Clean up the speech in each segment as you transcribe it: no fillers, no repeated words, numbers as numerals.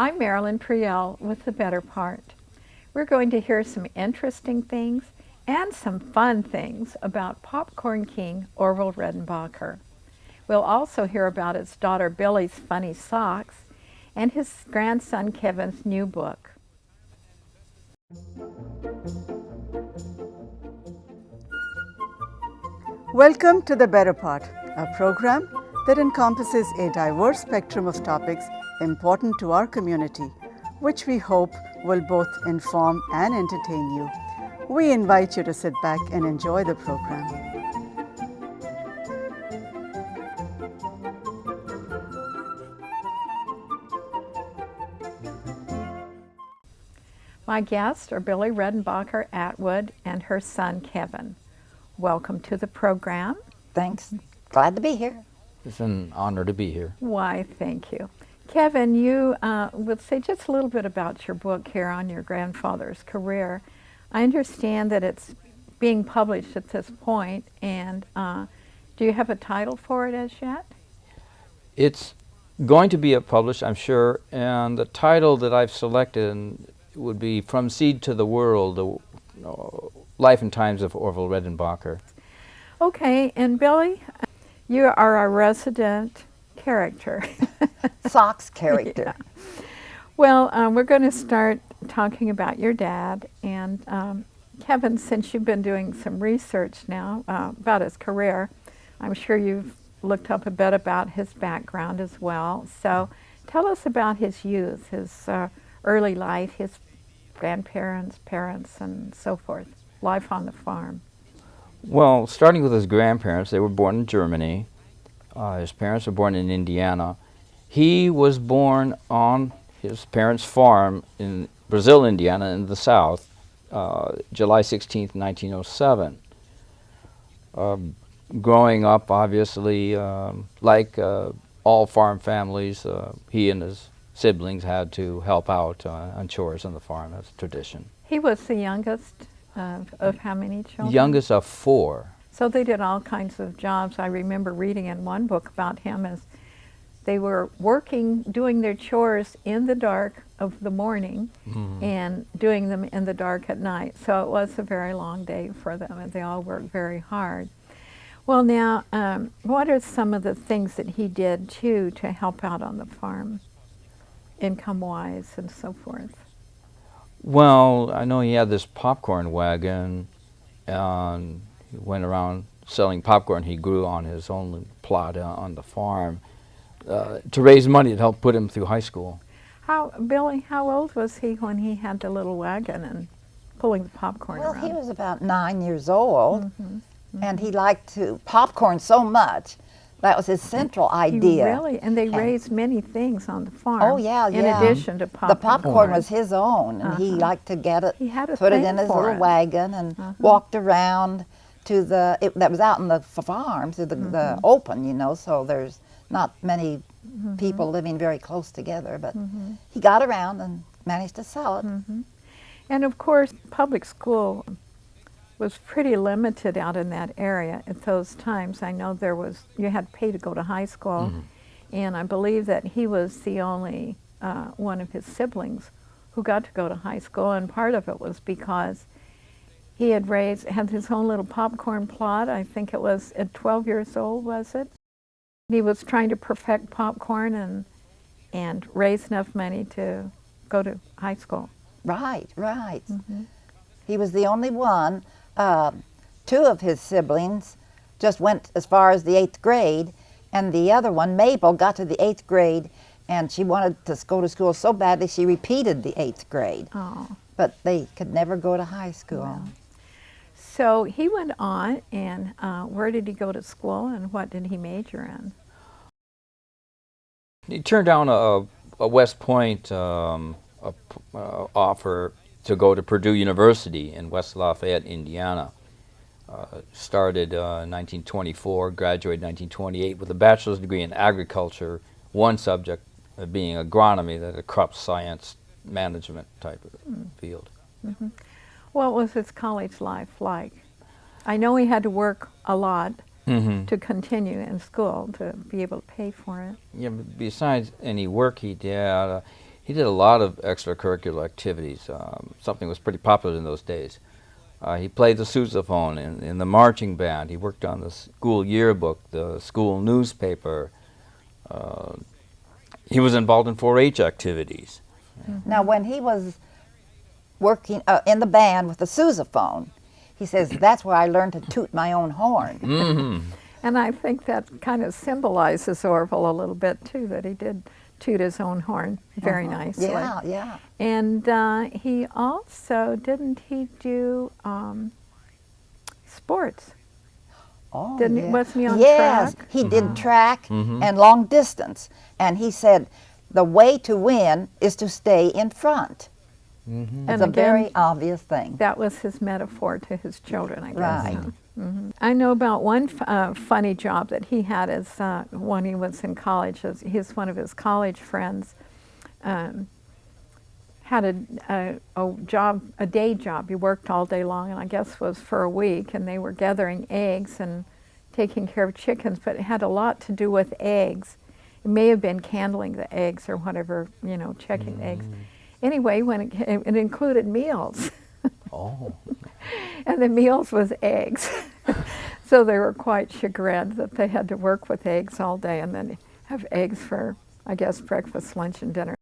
I'm Marilyn Priel with The Better Part. We're going to hear some interesting things and some fun things about popcorn king Orville Redenbacher. We'll also hear about his daughter Billie's funny socks and his grandson Kevin's new book. Welcome to The Better Part, a program that encompasses a diverse spectrum of topics important to our community, which we hope will both inform and entertain you. We invite you to sit back and enjoy the program. My guests are Billie Redenbacher Atwood and her son Kevin. Welcome to the program. Thanks. Glad to be here. It's an honor to be here. Why, thank you. Kevin, you will say just a little bit about your book here on your grandfather's career. I understand that it's being published at this point, and do you have a title for it as yet? It's going to be published, I'm sure, and the title that I've selected would be From Seed to the World, the Life and Times of Orville Redenbacher. Okay, and Billie, you are our resident character. Socks character. Yeah. Well, we're going to start talking about your dad. And Kevin, since you've been doing some research now about his career, I'm sure you've looked up a bit about his background as well. So tell us about his youth, his early life, his grandparents, parents, and so forth, life on the farm. Well, starting with his grandparents, they were born in Germany. His parents were born in Indiana. He was born on his parents' farm in Brazil, Indiana, in the south, July 16th, 1907. Growing up, obviously, like all farm families, he and his siblings had to help out on chores on the farm as tradition. He was the youngest of how many children? Youngest of 4. So they did all kinds of jobs. I remember reading in one book about him as they were working, doing their chores in the dark of the morning and doing them in the dark at night. So it was a very long day for them, and they all worked very hard. Well, now, what are some of the things that he did, too, to help out on the farm, income-wise and so forth? Well, I know he had this popcorn wagon, and he went around selling popcorn he grew on his own plot on the farm to raise money to help put him through high school. Billie, how old was he when he had the little wagon and pulling the popcorn Well, around? he was about 9 years old, and he liked to popcorn so much. That was his central idea. Really? And they raised many things on the farm. Oh, yeah, in yeah. addition to popcorn. The popcorn was his own, and he liked to get it, He had a put it thing in his for little it. wagon, and walked around to that was out in the farm, to the open, you know, so there's not many people living very close together, but he got around and managed to sell it. And of course, public school was pretty limited out in that area at those times. I know you had to pay to go to high school, and I believe that he was the only one of his siblings who got to go to high school, and part of it was because he had his own little popcorn plot. I think it was at 12 years old, was it? He was trying to perfect popcorn and raise enough money to go to high school. Right. He was the only one. 2 of his siblings just went as far as the 8th grade, and the other one, Mabel, got to the 8th grade, and she wanted to go to school so badly she repeated the 8th grade. Oh. But they could never go to high school. Wow. So he went on, and where did he go to school, and what did he major in? He turned down a West Point offer to go to Purdue University in West Lafayette, Indiana. Started in 1924, graduated in 1928 with a bachelor's degree in agriculture, one subject being agronomy, that's a crop science management type of field. What was his college life like? I know he had to work a lot to continue in school to be able to pay for it. Yeah, but besides any work he did, He did a lot of extracurricular activities. Something was pretty popular in those days. He played the sousaphone in the marching band. He worked on the school yearbook, the school newspaper. He was involved in 4-H activities. Now, when he was working in the band with the sousaphone, he says, that's where I learned to toot my own horn. And I think that kind of symbolizes Orville a little bit too, that he did toot his own horn very nicely. Yeah, yeah. And he also, didn't he do sports? Oh, Didn't yeah. he, wasn't he on yes, track? he did track and long distance. And he said, the way to win is to stay in front. It's And a again, very obvious thing. that was his metaphor to his children, I guess. Right. I know about one funny job that he had as when he was in college. As one of his college friends had a job, a day job. He worked all day long, and I guess was for a week. And they were gathering eggs and taking care of chickens, but it had a lot to do with eggs. It may have been candling the eggs or whatever, you know, checking the eggs. Anyway, when it included meals. Oh. And the meals was eggs. So they were quite chagrined that they had to work with eggs all day and then have eggs for, I guess, breakfast, lunch, and dinner.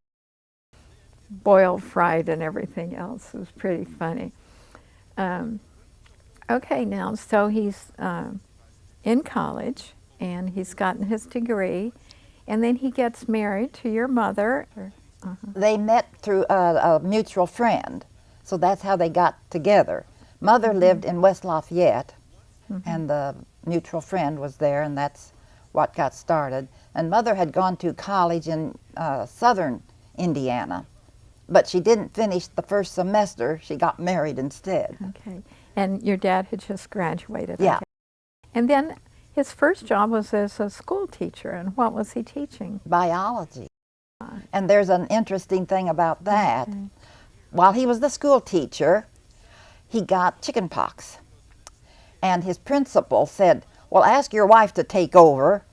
Boiled, fried, and everything else. It was pretty funny. Okay, now, so he's in college, and he's gotten his degree, and then he gets married to your mother. They met through a mutual friend, so that's how they got together. Mother lived in West Lafayette, and the mutual friend was there, and that's what got started. And Mother had gone to college in southern Indiana, but she didn't finish the first semester. She got married instead. Okay, and your dad had just graduated. Yeah. Okay. And then his first job was as a school teacher, and what was he teaching? Biology. And there's an interesting thing about that. Okay. While he was the school teacher, he got chicken pox. And his principal said, well, ask your wife to take over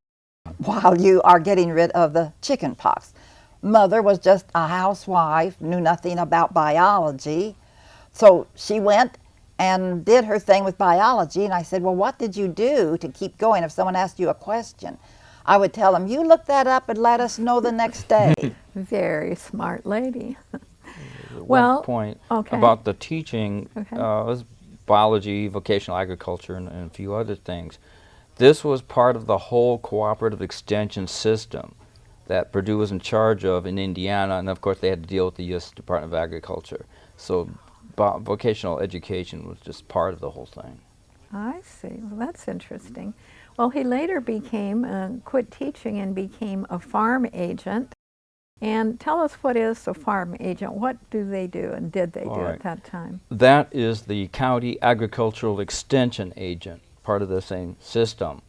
while you are getting rid of the chicken pox. Mother was just a housewife, knew nothing about biology. So she went and did her thing with biology. And I said, well, what did you do to keep going if someone asked you a question? I would tell them, you look that up and let us know the next day. Very smart lady. One point okay. about the teaching Okay. was biology, vocational agriculture, and a few other things. This was part of the whole cooperative extension system that Purdue was in charge of in Indiana, and of course they had to deal with the U.S. Department of Agriculture. So vocational education was just part of the whole thing. I see. Well, that's interesting. Well, he later became, quit teaching and became a farm agent. And tell us, what is a farm agent? What do they do and did they do at that time? That is the county agricultural extension agent, part of the same system.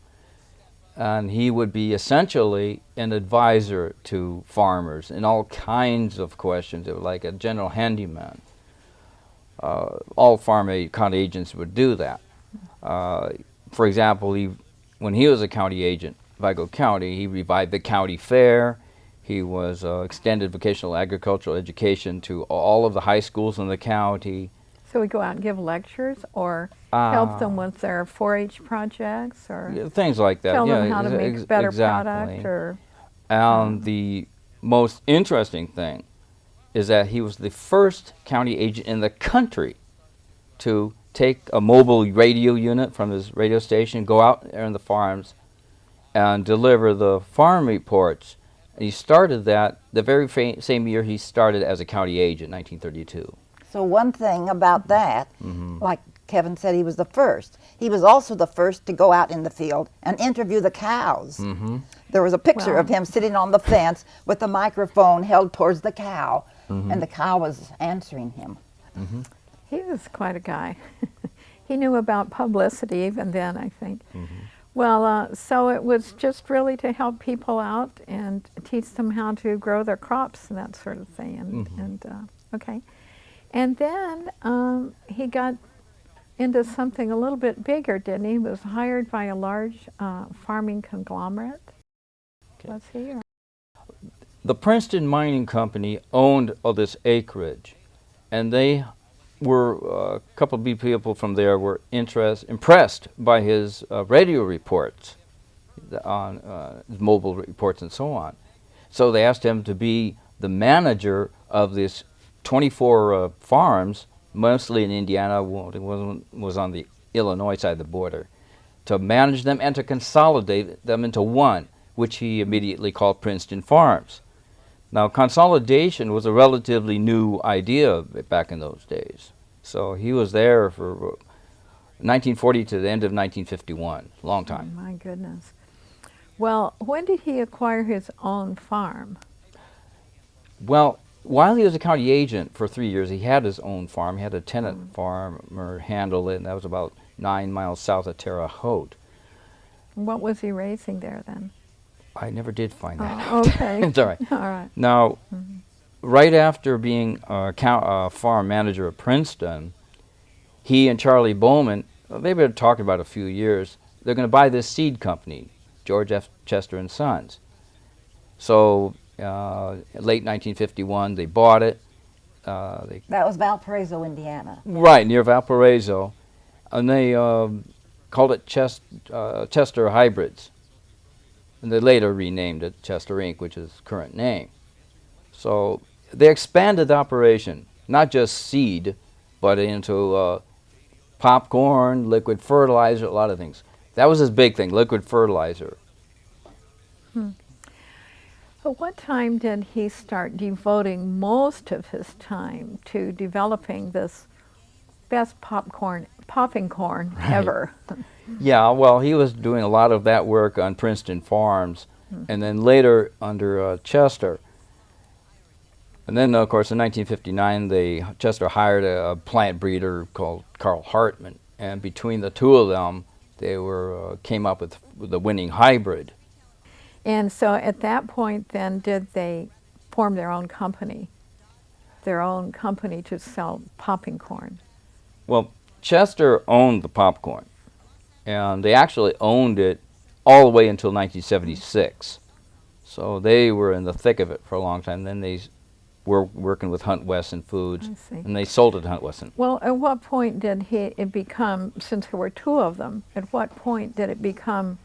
And he would be essentially an advisor to farmers in all kinds of questions. It was like a general handyman. All county agents would do that. For example, when he was a county agent, Vigo County, he revived the county fair. He was extended vocational agricultural education to all of the high schools in the county. So we go out and give lectures or help them with their 4-H projects or things like that. tell yeah, them how to make a better product or... And the most interesting thing is that he was the first county agent in the country to take a mobile radio unit from his radio station, go out there in the farms and deliver the farm reports. And he started that the very same year he started as a county agent, 1932. So one thing about that, like Kevin said, he was the first. He was also the first to go out in the field and interview the cows. There was a picture of him sitting on the fence with the microphone held towards the cow, and the cow was answering him. He was quite a guy. He knew about publicity even then, I think. Well, so it was just really to help people out and teach them how to grow their crops and that sort of thing. Okay. And then he got into something a little bit bigger, didn't he? He was hired by a large farming conglomerate. Was he? Or? The Princeton Mining Company owned all this acreage, and they were, a couple of people from there were impressed by his radio reports, on his mobile reports and so on. So they asked him to be the manager of this 24 farms, mostly in Indiana, was on the Illinois side of the border, to manage them and to consolidate them into one, which he immediately called Princeton Farms. Now, consolidation was a relatively new idea back in those days. So he was there for 1940 to the end of 1951, long time. Oh, my goodness. Well, when did he acquire his own farm? Well, while he was a county agent for 3 years, he had his own farm. He had a tenant farmer handle it, and that was about 9 miles south of Terre Haute. What was he raising there then? I never did find that Oh, out. okay. It's all right. All right. Now, right after being farm manager at Princeton, he and Charlie Bowman, they've been talking about a few years, they're going to buy this seed company, George F. Chester and Sons. So, late 1951, they bought it. That was Valparaiso, Indiana. Right, near Valparaiso. And they called it Chester Hybrids. And they later renamed it Chester Inc., which is its current name. So they expanded the operation, not just seed, but into popcorn, liquid fertilizer, a lot of things. That was his big thing, liquid fertilizer. At what time did he start devoting most of his time to developing this best popping corn ever? Yeah, well, he was doing a lot of that work on Princeton Farms, and then later under Chester. And then, of course, in 1959, Chester hired a plant breeder called Carl Hartman, and between the two of them, they came up with the winning hybrid. And so at that point then, did they form their own company to sell popping corn? Well, Chester owned the popcorn, and they actually owned it all the way until 1976. So they were in the thick of it for a long time. Then they were working with Hunt Wesson Foods, I see. and they sold it to Hunt Wesson. Well, at what point did it become, since there were two of them, at what point did it become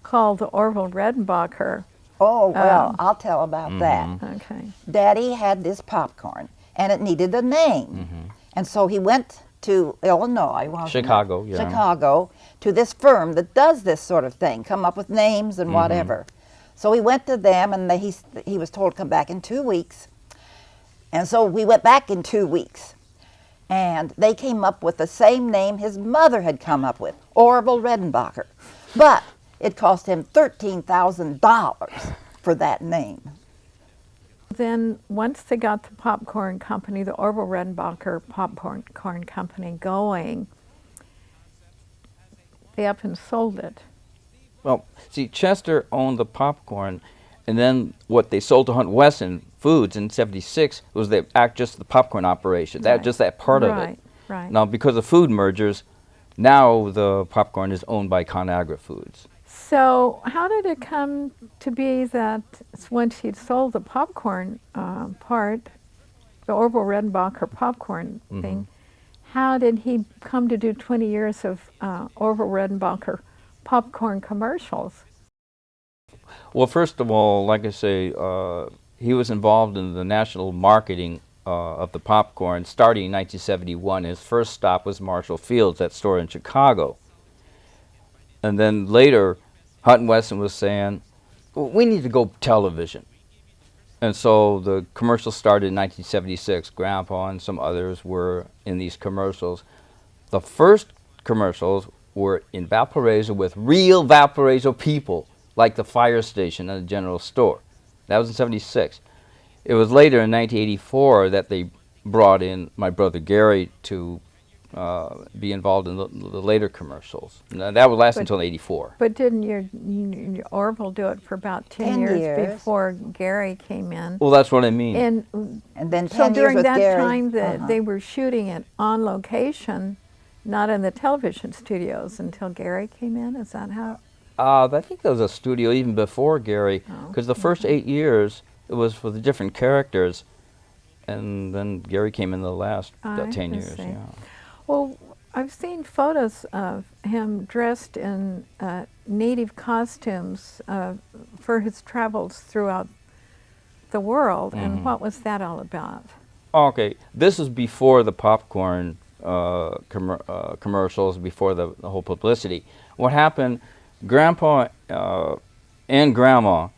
called the Orville Redenbacher? Oh, well, I'll tell about that. Okay. Daddy had this popcorn, and it needed a name. And so he went to Illinois. Chicago, yeah. Chicago, to this firm that does this sort of thing, come up with names and whatever. So he went to them, and he was told to come back in 2 weeks. And so we went back in 2 weeks. And they came up with the same name his mother had come up with, Orville Redenbacher. But it cost him $13,000 for that name. Then once they got the popcorn company, the Orville Redenbacher popcorn company going, they up and sold it. Well, see, Chester owned the popcorn, and then what they sold to Hunt Wesson Foods in '76 was just the popcorn operation, just that part of it. Right. Now, because of food mergers, now the popcorn is owned by ConAgra Foods. So how did it come to be that once he'd sold the popcorn part, the Orville Redenbacher popcorn thing, how did he come to do 20 years of Orville Redenbacher popcorn commercials? Well, first of all, like I say, he was involved in the national marketing of the popcorn starting in 1971. His first stop was Marshall Field's, that store in Chicago. And then later, Hunt Wesson was saying, well, we need to go television. And so the commercials started in 1976. Grandpa and some others were in these commercials. The first commercials were in Valparaiso with real Valparaiso people, like the fire station and the general store. That was in '76. It was later in 1984 that they brought in my brother Gary to be involved in the later commercials. Now, that would last until '84. But didn't your Orville do it for about 10 years before Gary came in? Well, that's what I mean. And then 10 so years during with that Gary. time that they were shooting it on location, not in the television studios until Gary came in? Is that how? I think there was a studio even before Gary, because the first 8 years, it was for the different characters, and then Gary came in the last I 10 years. see. Yeah. Well, I've seen photos of him dressed in native costumes for his travels throughout the world, and what was that all about? Okay, this is before the popcorn commercials, before the whole publicity. What happened, Grandpa and Grandma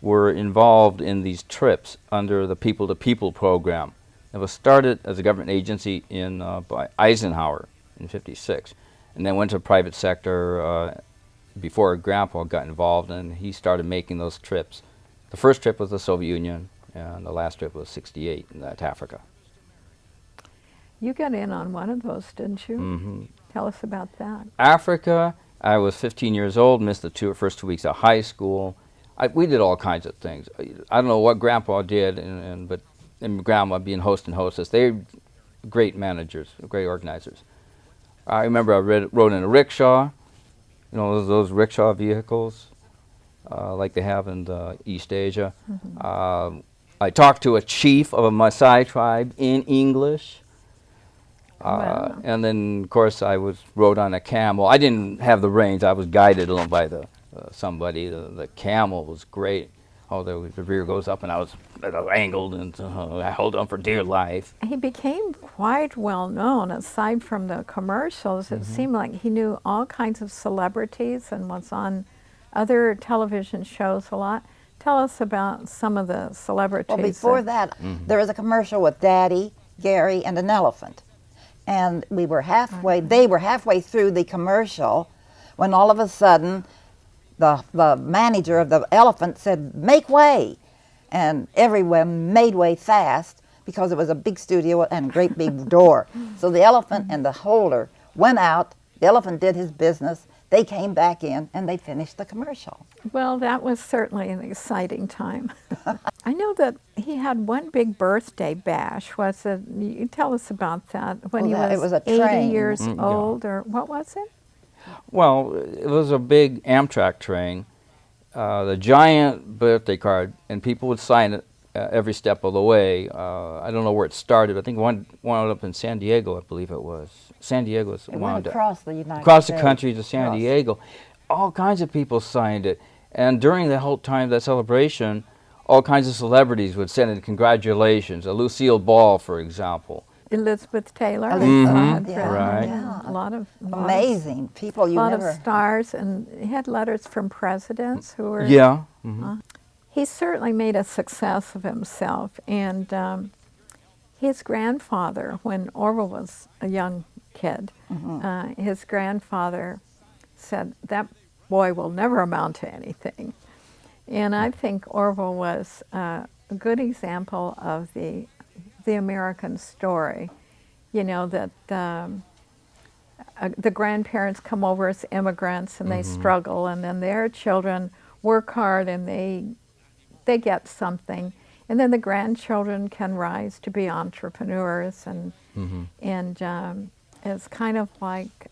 were involved in these trips under the People to People program. It was started as a government agency by Eisenhower in '56, and then went to the private sector before Grandpa got involved, and he started making those trips. The first trip was the Soviet Union, and the last trip was '68 to Africa. You got in on one of those, didn't you? Tell us about that. Africa, I was 15 years old, missed the first 2 weeks of high school. We did all kinds of things. I don't know what Grandpa did, but Grandma being host and hostess, they're great managers, great organizers. I remember I rode in a rickshaw, you know, those rickshaw vehicles like they have in East Asia. I talked to a chief of a Maasai tribe in English. Wow. And then, of course, rode on a camel. I didn't have the reins. I was guided along by somebody. The camel was great. Oh, the rear goes up, and I was angled, and I held on for dear life. He became quite well known. Aside from the commercials, it seemed like he knew all kinds of celebrities and was on other television shows a lot. Tell us about some of the celebrities. Well, before that, there was a commercial with Daddy, Gary, and an elephant. And they were halfway through the commercial when all of a sudden the manager of the elephant said, "Make way." And everyone made way fast because it was a big studio and a great big door. So the elephant and the holder went out, the elephant did his business, they came back in, and they finished the commercial. Well, that was certainly an exciting time. I know that he had one big birthday bash. Was it? You tell us about that. When he it was was a 80 train. years old, or what was it? Well, it was a big Amtrak train, the giant birthday card, and people would sign it every step of the way. I don't know where it started. I think one wound up in San Diego, I believe it was. San Diego It went across the United across States. the country to San Diego. All kinds of people signed it. And during the whole time of that celebration, all kinds of celebrities would send in congratulations. Lucille Ball, for example. Elizabeth Taylor. Yeah. A lot of Amazing people. You a lot never. of stars, and he had letters from presidents who were. Yeah. He certainly made a success of himself, and his grandfather, when Orville was a young kid, his grandfather said, "That boy will never amount to anything." And I think Orville was a good example of the American story. You know, that the grandparents come over as immigrants and they struggle, and then their children work hard and they get something, and then the grandchildren can rise to be entrepreneurs, and it's kind of like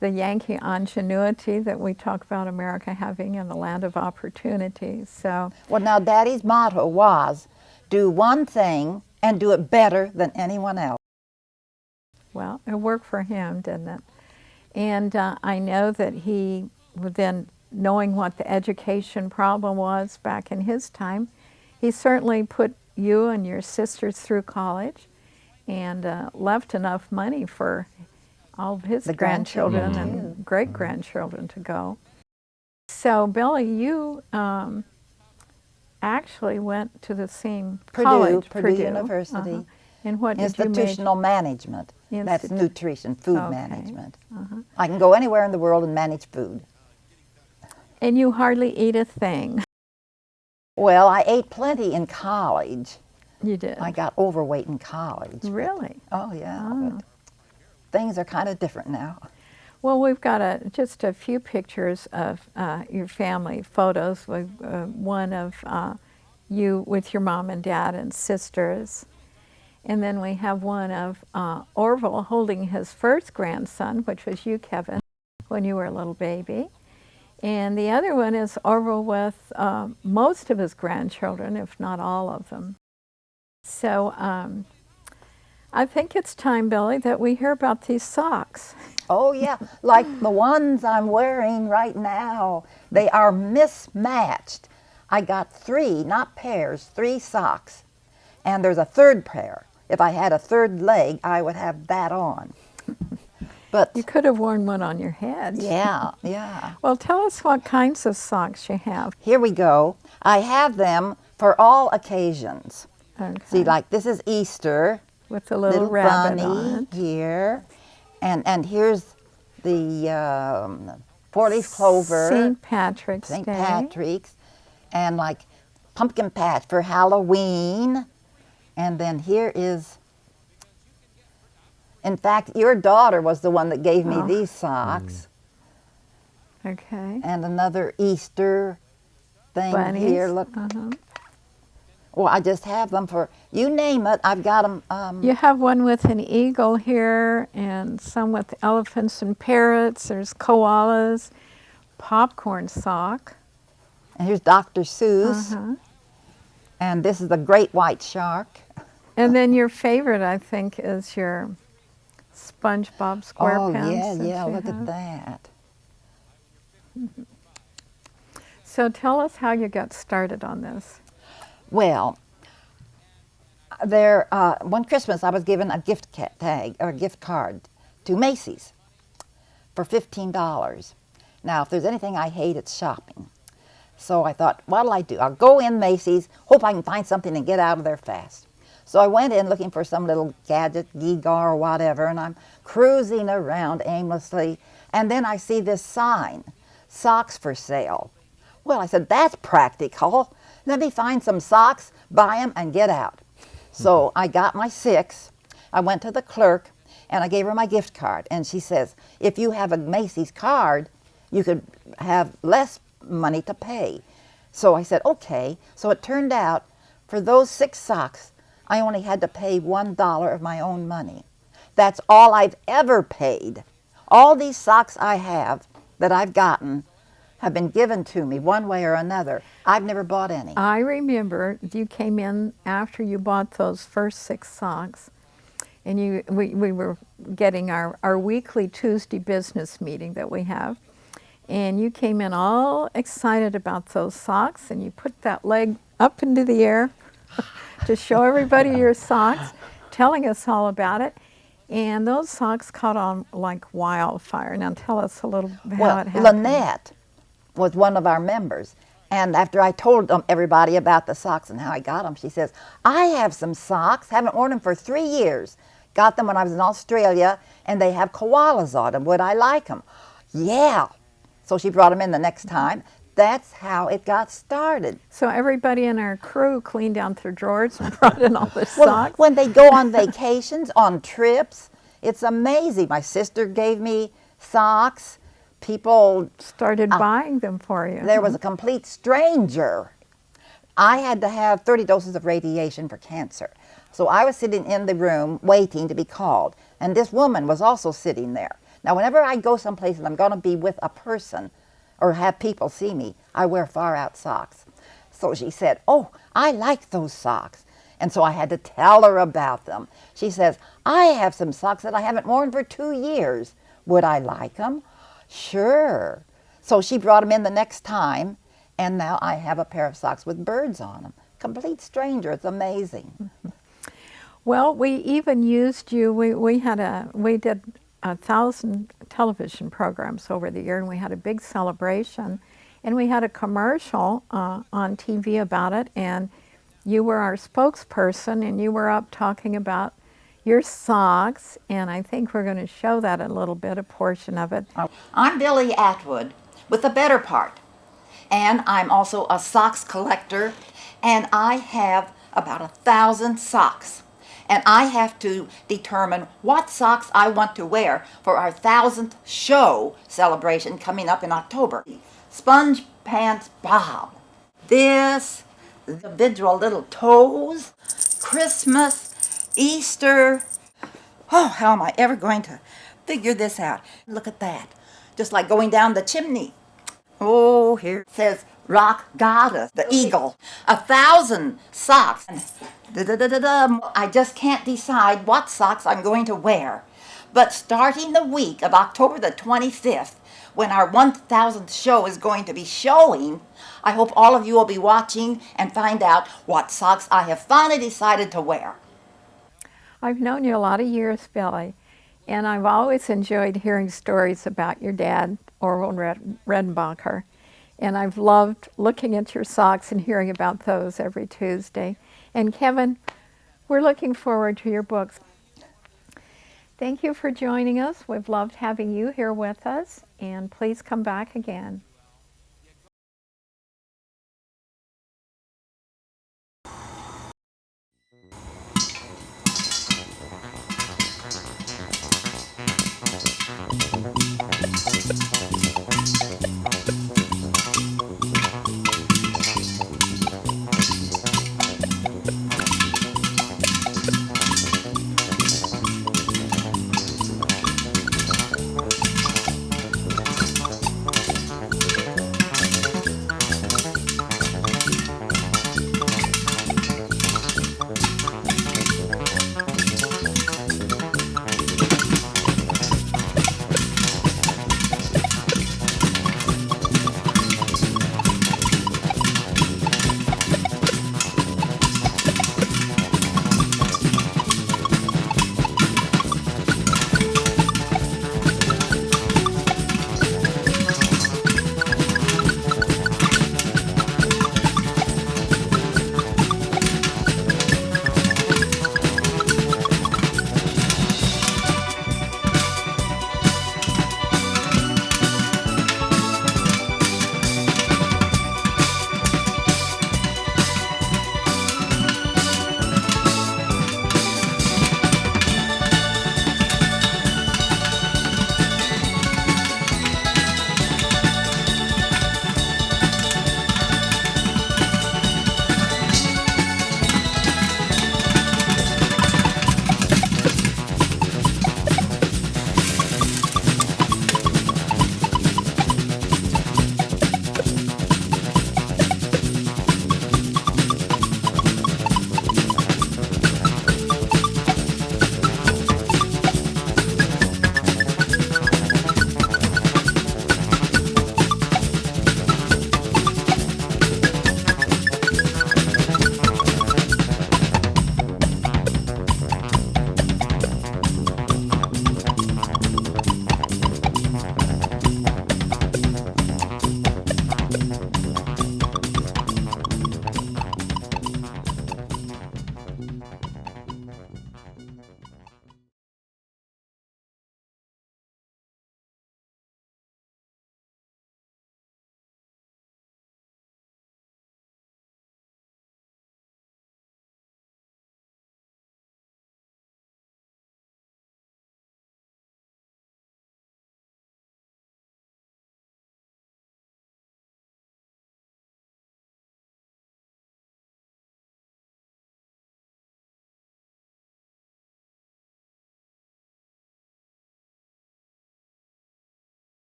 the Yankee ingenuity that we talk about America having in the land of opportunities. So, Well, now, Daddy's motto was, do one thing and do it better than anyone else. well, it worked for him, didn't it? And I know that he, then knowing what the education problem was back in his time, he certainly put you and your sisters through college and left enough money for all of his The grandchildren grandchildren, and great-grandchildren to go. So, Billie, you actually went to the same college, Purdue University. And what did you major? Institutional management. That's nutrition, food Okay. management. I can go anywhere in the world and manage food. And you hardly eat a thing. Well, I ate plenty in college. You did. I got overweight in college. Really? Oh, yeah. But things are kind of different now. Well, we've got just a few pictures of your family photos. One of you with your mom and dad and sisters. And then we have one of Orville holding his first grandson, which was you, Kevin, when you were a little baby. And the other one is Orville with most of his grandchildren, if not all of them. So I think it's time, Billie, that we hear about these socks. Oh yeah, like the ones I'm wearing right now. They are mismatched. I got 3, not pairs, 3 socks. And there's a third pair. If I had a third leg, I would have that on. But You could have worn one on your head. yeah, yeah. Well, tell us what kinds of socks you have. Here we go. I have them for all occasions. Okay. See, like this is Easter. With the little rabbit bunny on it. here. And here's the 4-leaf clover. St. Patrick's St. Day. Patrick's. And like pumpkin patch for Halloween. And then here is, in fact, your daughter was the one that gave me these socks. Okay. And another Easter thing Bunnies. here. Look. Uh-huh. Well, I just have them for, you name it, I've got them. You have one with an eagle here, and some with elephants and parrots. There's koalas, popcorn sock. And here's Dr. Seuss. Uh-huh. And this is the great white shark. And then your favorite, I think, is your SpongeBob SquarePants. Oh, yeah, that you look at have. that. So tell us how you got started on this. Well, one Christmas I was given a gift tag or a gift card to Macy's for $15. Now, if there's anything I hate, it's shopping. So I thought, what'll I do? I'll go in Macy's, hope I can find something and get out of there fast. So I went in looking for some little gadget, gewgaw or whatever, and I'm cruising around aimlessly, and then I see this sign, socks for sale. Well, I said, that's practical. Let me find some socks, buy them, and get out. So I got my 6. I went to the clerk, and I gave her my gift card. And she says, if you have a Macy's card, you could have less money to pay. So I said, okay. So it turned out, for those 6 socks, I only had to pay $1 of my own money. That's all I've ever paid. All these socks I have that I've gotten have been given to me one way or another. I've never bought any. I remember you came in after you bought those first 6 socks, and we were getting our weekly Tuesday business meeting that we have, and you came in all excited about those socks, and you put that leg up into the air to show everybody your socks, telling us all about it. And those socks caught on like wildfire. Now tell us a little how it happened. Lynette was one of our members. And after I told everybody about the socks and how I got them, she says, I have some socks, haven't worn them for 3 years. Got them when I was in Australia, and they have koalas on them. Would I like them? Yeah. So she brought them in the next time. That's how it got started. So everybody in our crew cleaned out their drawers and brought in all the Well, socks. when they go on vacations, on trips, it's amazing. My sister gave me socks. People Started buying them for you. There was a complete stranger. I had to have 30 doses of radiation for cancer. So I was sitting in the room waiting to be called. And this woman was also sitting there. Now, whenever I go someplace and I'm going to be with a person or have people see me, I wear far-out socks. So she said, oh, I like those socks. And so I had to tell her about them. She says, I have some socks that I haven't worn for 2 years. Would I like them? Sure. So she brought them in the next time, and now I have a pair of socks with birds on them. Complete stranger. It's amazing. Well, we even used you. We did 1,000 television programs over the year, and we had a big celebration, and we had a commercial on TV about it, and you were our spokesperson, and you were up talking about your socks, and I think we're going to show that a little bit, a portion of it. I'm Billie Atwood with The Better Part, and I'm also a socks collector, and I have about 1,000 socks. And I have to determine what socks I want to wear for our 1,000th show celebration coming up in October. Sponge Pants Bob. This, the individual little toes, Christmas, Easter. Oh, how am I ever going to figure this out? Look at that. Just like going down the chimney. Oh, here it says rock goddess, the eagle. 1,000 socks. Da-da-da-da-da. I just can't decide what socks I'm going to wear. But starting the week of October the 25th, when our 1,000th show is going to be showing, I hope all of you will be watching and find out what socks I have finally decided to wear. I've known you a lot of years, Billie, and I've always enjoyed hearing stories about your dad, Orville Redenbacher. And I've loved looking at your socks and hearing about those every Tuesday. And Kevin, we're looking forward to your books. Thank you for joining us. We've loved having you here with us, and please come back again.